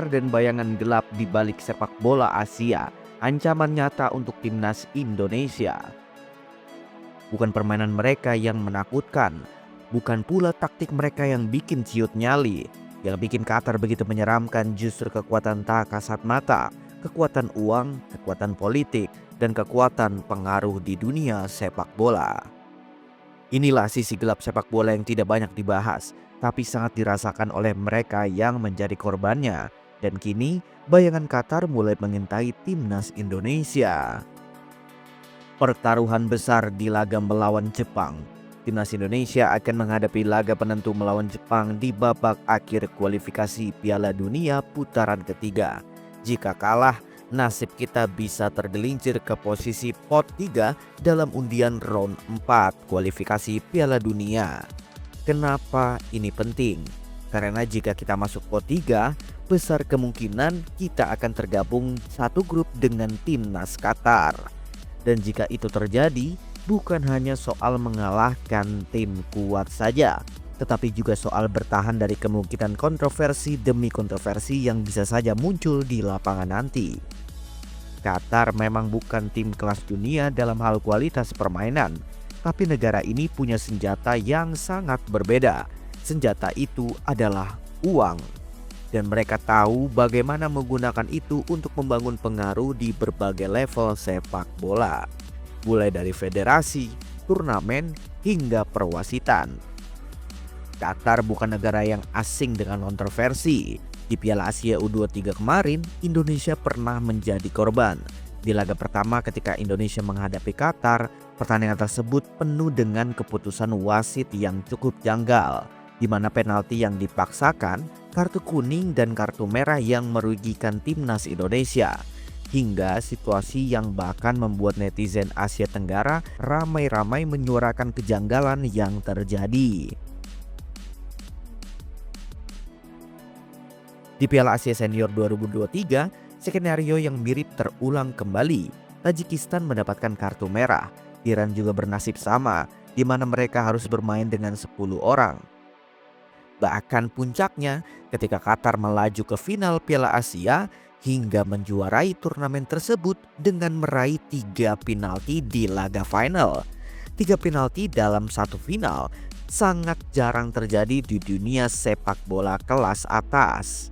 besar dan bayangan gelap di balik sepak bola Asia, ancaman nyata untuk timnas Indonesia. Bukan permainan mereka yang menakutkan, bukan pula taktik mereka yang bikin ciut nyali. Yang bikin Qatar begitu menyeramkan justru kekuatan tak kasat mata, kekuatan uang, kekuatan politik, dan kekuatan pengaruh di dunia sepak bola. Inilah sisi gelap sepak bola yang tidak banyak dibahas, tapi sangat dirasakan oleh mereka yang menjadi korbannya. Dan kini, bayangan Qatar mulai mengintai timnas Indonesia. Pertaruhan besar di laga melawan Jepang. Timnas Indonesia akan menghadapi laga penentu melawan Jepang di babak akhir kualifikasi Piala Dunia putaran ketiga. Jika kalah, nasib kita bisa tergelincir ke posisi pot 3 dalam undian round 4 kualifikasi Piala Dunia. Kenapa ini penting? Karena jika kita masuk pot 3, besar kemungkinan kita akan tergabung satu grup dengan timnas Qatar. Dan jika itu terjadi, bukan hanya soal mengalahkan tim kuat saja, tetapi juga soal bertahan dari kemungkinan kontroversi demi kontroversi yang bisa saja muncul di lapangan nanti. Qatar memang bukan tim kelas dunia dalam hal kualitas permainan, tapi negara ini punya senjata yang sangat berbeda. Senjata itu adalah uang, dan mereka tahu bagaimana menggunakan itu untuk membangun pengaruh di berbagai level sepak bola, mulai dari federasi, turnamen, hingga perwasitan. Qatar bukan negara yang asing dengan kontroversi. Di Piala Asia U23 kemarin, Indonesia pernah menjadi korban. Di laga pertama ketika Indonesia menghadapi Qatar, pertandingan tersebut penuh dengan keputusan wasit yang cukup janggal, di mana penalti yang dipaksakan, kartu kuning dan kartu merah yang merugikan timnas Indonesia. Hingga situasi yang bahkan membuat netizen Asia Tenggara ramai-ramai menyuarakan kejanggalan yang terjadi. Di Piala Asia Senior 2023, skenario yang mirip terulang kembali. Tajikistan mendapatkan kartu merah. Iran juga bernasib sama, di mana mereka harus bermain dengan 10 orang. Bahkan puncaknya ketika Qatar melaju ke final Piala Asia hingga menjuarai turnamen tersebut dengan meraih 3 penalti di laga final. 3 penalti dalam satu final sangat jarang terjadi di dunia sepak bola kelas atas.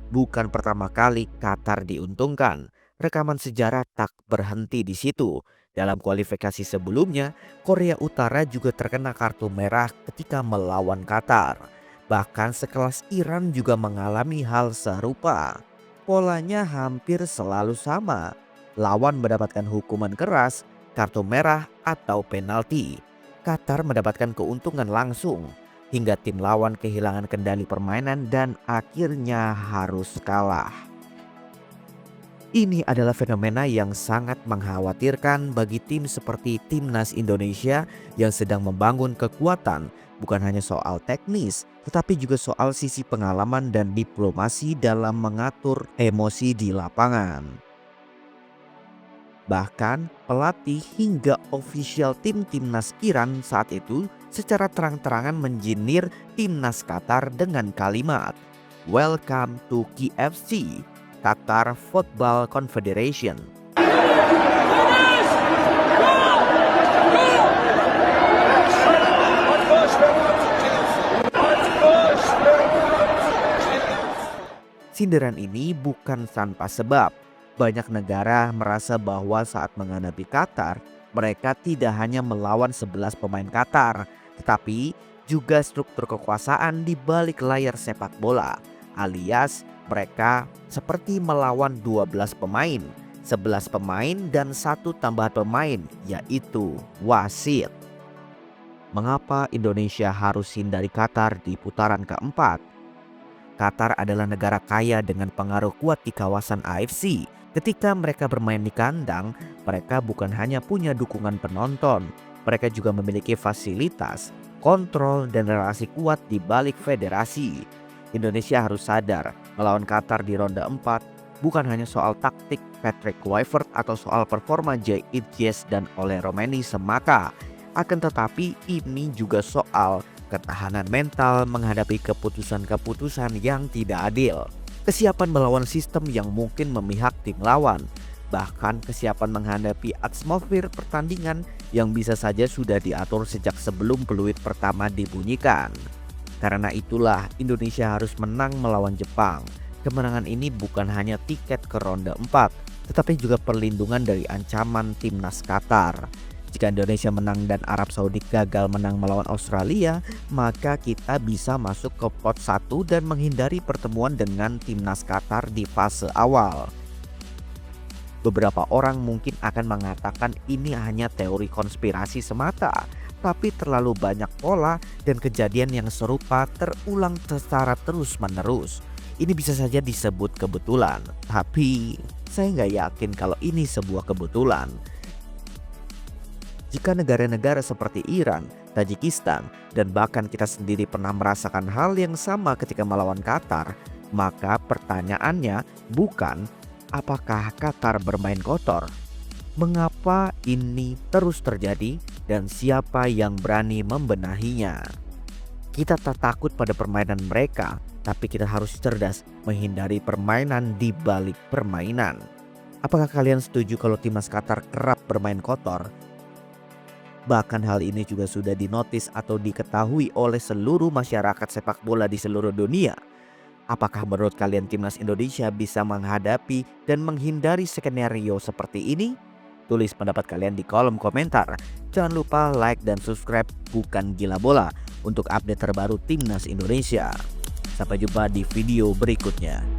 Bukan pertama kali Qatar diuntungkan. Rekaman sejarah tak berhenti di situ. Dalam kualifikasi sebelumnya, Korea Utara juga terkena kartu merah ketika melawan Qatar. Bahkan sekelas Iran juga mengalami hal serupa. Polanya hampir selalu sama. Lawan mendapatkan hukuman keras, kartu merah atau penalti. Qatar mendapatkan keuntungan langsung, hingga tim lawan kehilangan kendali permainan dan akhirnya harus kalah. Ini adalah fenomena yang sangat mengkhawatirkan bagi tim seperti timnas Indonesia yang sedang membangun kekuatan, bukan hanya soal teknis, tetapi juga soal sisi pengalaman dan diplomasi dalam mengatur emosi di lapangan. Bahkan pelatih hingga ofisial timnas Iran saat itu secara terang-terangan menjinir timnas Qatar dengan kalimat "Welcome to KFC, Qatar Football Confederation". Sindiran ini bukan tanpa sebab. Banyak negara merasa bahwa saat menghadapi Qatar, mereka tidak hanya melawan 11 pemain Qatar, tetapi juga struktur kekuasaan di balik layar sepak bola. Alias mereka seperti melawan 12 pemain, 11 pemain dan satu tambahan pemain, yaitu wasit. Mengapa Indonesia harus hindari Qatar di putaran keempat? Qatar adalah negara kaya dengan pengaruh kuat di kawasan AFC. Ketika mereka bermain di kandang, mereka bukan hanya punya dukungan penonton, mereka juga memiliki fasilitas, kontrol, dan relasi kuat di balik federasi. Indonesia harus sadar, melawan Qatar di ronde 4 bukan hanya soal taktik Patrick Kluivert atau soal performa Jay Idjes dan Ole Romeni semata. Akan tetapi ini juga soal ketahanan mental menghadapi keputusan-keputusan yang tidak adil. kesiapan melawan sistem yang mungkin memihak tim lawan, bahkan kesiapan menghadapi atmosfer pertandingan yang bisa saja sudah diatur sejak sebelum peluit pertama dibunyikan. Karena itulah Indonesia harus menang melawan Jepang. Kemenangan ini bukan hanya tiket ke ronde 4, tetapi juga perlindungan dari ancaman timnas Qatar. Jika Indonesia menang dan Arab Saudi gagal menang melawan Australia, maka kita bisa masuk ke pot 1 dan menghindari pertemuan dengan timnas Qatar di fase awal. Beberapa orang mungkin akan mengatakan ini hanya teori konspirasi semata, tapi terlalu banyak pola dan kejadian yang serupa terulang secara terus-menerus. Ini bisa saja disebut kebetulan, tapi saya nggak yakin kalau ini sebuah kebetulan. Jika negara-negara seperti Iran, Tajikistan, dan bahkan kita sendiri pernah merasakan hal yang sama ketika melawan Qatar, maka pertanyaannya bukan apakah Qatar bermain kotor? Mengapa ini terus terjadi dan siapa yang berani membenahinya? Kita tak takut pada permainan mereka, tapi kita harus cerdas menghindari permainan di balik permainan. Apakah kalian setuju kalau timnas Qatar kerap bermain kotor? Bahkan hal ini juga sudah dinotis atau diketahui oleh seluruh masyarakat sepak bola di seluruh dunia. Apakah menurut kalian timnas Indonesia bisa menghadapi dan menghindari skenario seperti ini? Tulis pendapat kalian di kolom komentar. Jangan lupa like dan subscribe Bukan Gila Bola untuk update terbaru timnas Indonesia. Sampai jumpa di video berikutnya.